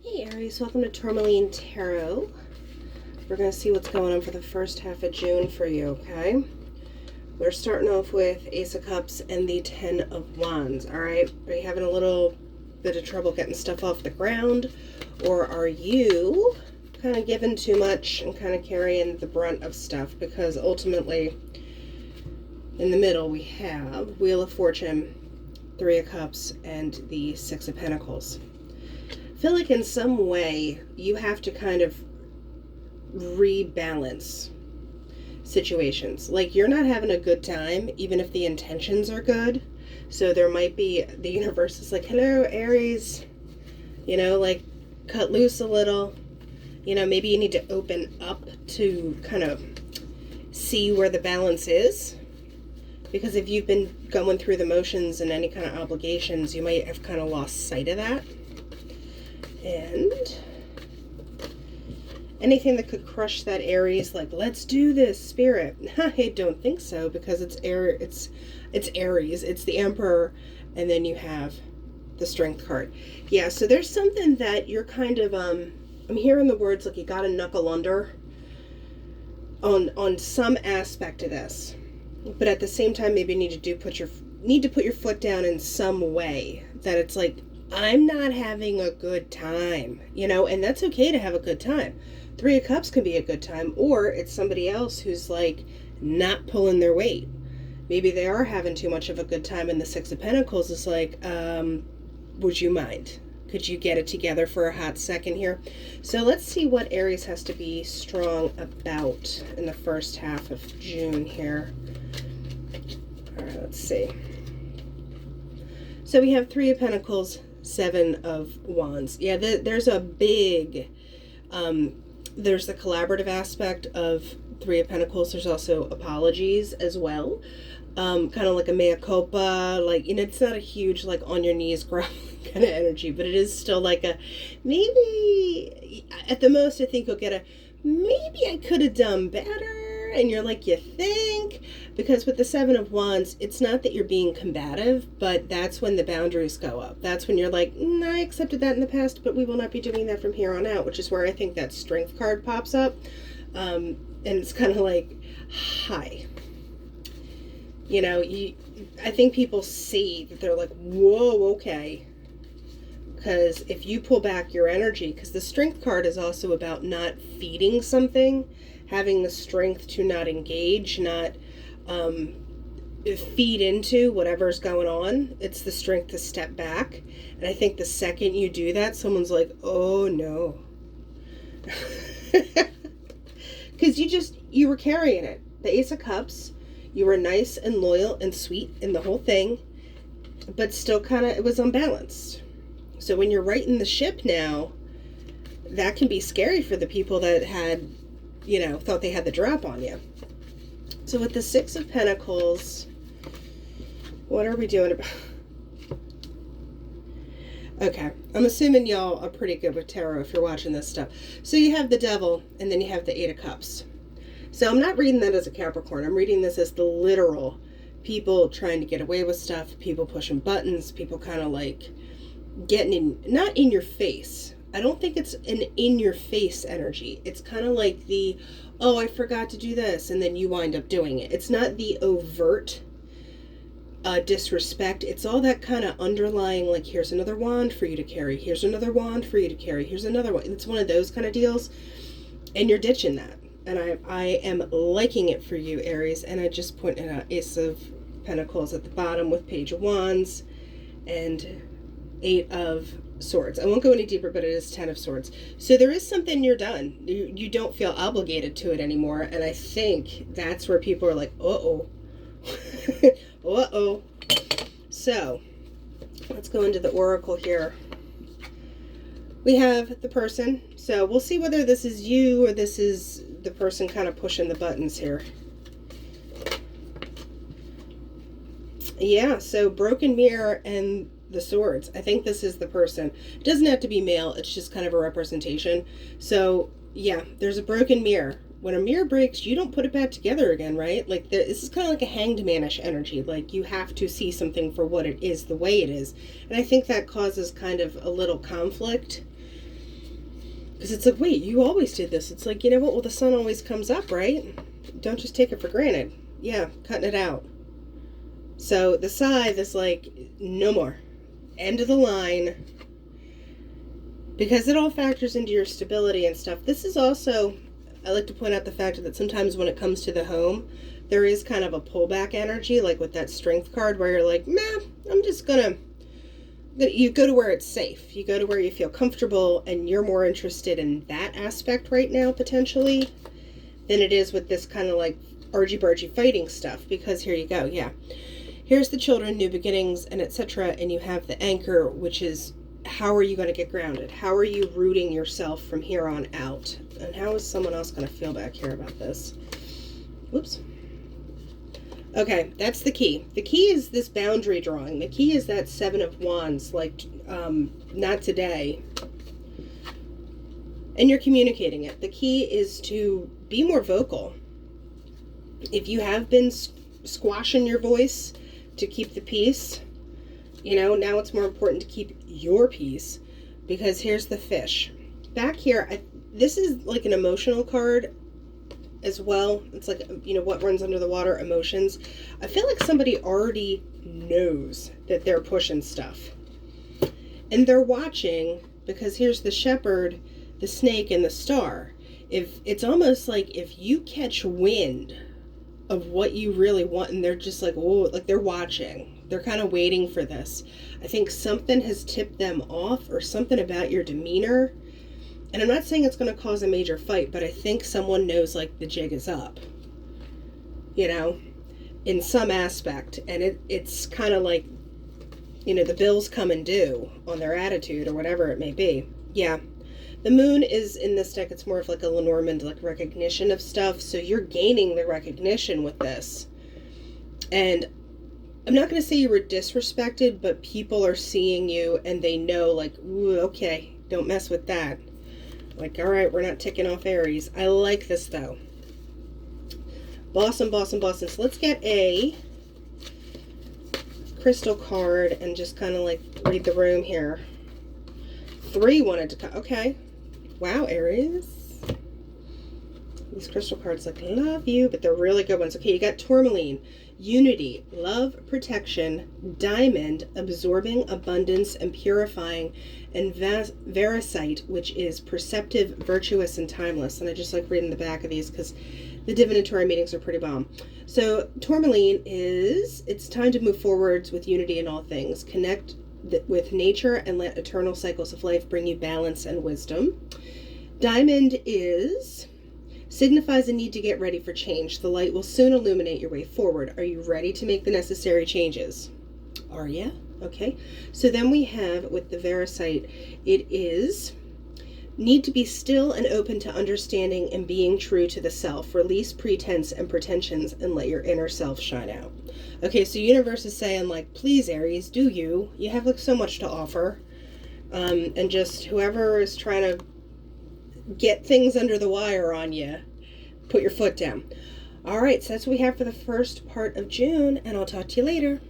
Hey Aries, welcome to Tourmaline Tarot. We're going to see what's going on for the first half of June for you, okay? We're starting off with Ace of Cups and the Ten of Wands, alright? Are you having a little bit of trouble getting stuff off the ground? Or are you kind of giving too much and kind of carrying the brunt of stuff? Because ultimately, in the middle, we have Wheel of Fortune, Three of Cups, and the Six of Pentacles. I feel like in some way you have to kind of rebalance situations. Like you're not having a good time, even if the intentions are good. So there might be, the universe is like, hello, Aries, like cut loose a little. Maybe you need to open up to kind of see where the balance is. Because if you've been going through the motions and any kind of obligations, you might have kind of lost sight of that. And anything that could crush that Aries, like, let's do this, spirit. I don't think so, because it's Aries, it's the Emperor, and then you have the Strength card. Yeah, so there's something that you're kind of, I'm hearing the words like you got to knuckle under on some aspect of this. But at the same time, maybe you need to put your foot down in some way that it's like, I'm not having a good time, and that's okay to have a good time. Three of Cups can be a good time, or it's somebody else who's like not pulling their weight. Maybe they are having too much of a good time, and the Six of Pentacles is like, would you mind? Could you get it together for a hot second here? So let's see what Aries has to be strong about in the first half of June here. All right, let's see. So we have Three of Pentacles, Seven of Wands. Yeah, there's a big, there's the collaborative aspect of Three of Pentacles. There's also apologies as well. Kind of like a mea culpa, like, it's not a huge, like, on your knees groveling kind of energy, but it is still like a, maybe, at the most, I think you'll get a, maybe I could have done better. And you're like, you think? Because with the Seven of Wands, it's not that you're being combative, but that's when the boundaries go up. That's when you're like, I accepted that in the past, but we will not be doing that from here on out, which is where I think that Strength card pops up. And it's kind of like, hi. I think people see that they're like, whoa, okay. Because if you pull back your energy, because the Strength card is also about not feeding something, having the strength to not engage, not feed into whatever's going on. It's the strength to step back. And I think the second you do that, someone's like, oh no. Because you were carrying it. The Ace of Cups, you were nice and loyal and sweet in the whole thing, but still kind of, it was unbalanced. So when you're righting the ship now, that can be scary for the people that had, thought they had the drop on you. So with the Six of Pentacles, what are we doing about? Okay, I'm assuming y'all are pretty good with tarot if you're watching this stuff. So you have the Devil, and then you have the Eight of Cups. So I'm not reading that as a Capricorn. I'm reading this as the literal people trying to get away with stuff, people pushing buttons, people kind of like getting in, not in your face. I don't think it's an in-your-face energy. It's kind of like the, oh, I forgot to do this, and then you wind up doing it. It's not the overt disrespect. It's all that kind of underlying, like, here's another wand for you to carry. Here's another wand for you to carry. Here's another one. It's one of those kind of deals, and you're ditching that. And I am liking it for you, Aries. And I just pointed out Ace of Pentacles at the bottom with Page of Wands and Eight of Swords. I won't go any deeper, but it is Ten of Swords. So there is something you're done. You don't feel obligated to it anymore. And I think that's where people are like, uh-oh. Uh-oh. So let's go into the Oracle here. We have the person. So we'll see whether this is you or this is the person kind of pushing the buttons here. Yeah, so Broken Mirror and the Swords. I think this is the person. It doesn't have to be male. It's just kind of a representation. So, yeah, there's a broken mirror. When a mirror breaks, you don't put it back together again, right? Like, this is kind of like a hanged manish energy. Like, you have to see something for what it is, the way it is. And I think that causes kind of a little conflict. Because it's like, wait, you always did this. It's like, you know what? Well, the sun always comes up, right? Don't just take it for granted. Yeah, cutting it out. So the scythe is like, no more. End of the line. Because it all factors into your stability and stuff. This is also, I like to point out the fact that sometimes when it comes to the home, there is kind of a pullback energy, like with that strength card, where you're like, nah, I'm just gonna, you go to where it's safe. You go to where you feel comfortable, and you're more interested in that aspect right now, potentially, than it is with this kind of like argy-bargy fighting stuff. Because here you go, yeah. Here's the children, new beginnings, and etc. And you have the anchor, which is, how are you going to get grounded? How are you rooting yourself from here on out? And how is someone else going to feel back here about this? Whoops. Okay, that's the key. The key is this boundary drawing. The key is that Seven of Wands, like, not today. And you're communicating it. The key is to be more vocal. If you have been squashing your voice to keep the peace, you know, now it's more important to keep your peace, because here's the fish. Back here, this is like an emotional card as well. It's like, you know, what runs under the water, emotions. I feel like somebody already knows that they're pushing stuff. And they're watching, because here's the shepherd, the snake, and the star. If it's almost like if you catch wind of what you really want, and they're just like, oh, like they're watching. They're kind of waiting for this. I think something has tipped them off, or something about your demeanor. And I'm not saying it's going to cause a major fight, but I think someone knows, like, the jig is up. You know, in some aspect. And it's kind of like, you know, the bills come and due on their attitude, or whatever it may be. Yeah. The moon is in this deck, it's more of like a Lenormand, like recognition of stuff. So you're gaining the recognition with this. And I'm not going to say you were disrespected, but people are seeing you and they know, like, ooh, okay, don't mess with that. Like, all right, we're not ticking off Aries. I like this, though. Blossom, blossom, blossom. So let's get a crystal card and just kind of like read the room here. 3 wanted to come. Okay. Wow, Aries. These crystal cards, like, love you, but they're really good ones. Okay, you got tourmaline. Unity, love, protection, diamond, absorbing, abundance, and purifying, and veracite, which is perceptive, virtuous, and timeless. And I just like reading the back of these because the divinatory meanings are pretty bomb. So tourmaline is, it's time to move forwards with unity in all things. Connect with nature and let eternal cycles of life bring you balance and wisdom. Diamond is, signifies a need to get ready for change. The light will soon illuminate your way forward. Are you ready to make the necessary changes? Are you? Okay. So then we have, with the veracite, it is, need to be still and open to understanding and being true to the self. Release pretense and pretensions and let your inner self shine out. Okay, so universe is saying, like, please, Aries, do you. You have, like, so much to offer. And just whoever is trying to get things under the wire on you, put your foot down. All right, so that's what we have for the first part of June, and I'll talk to you later.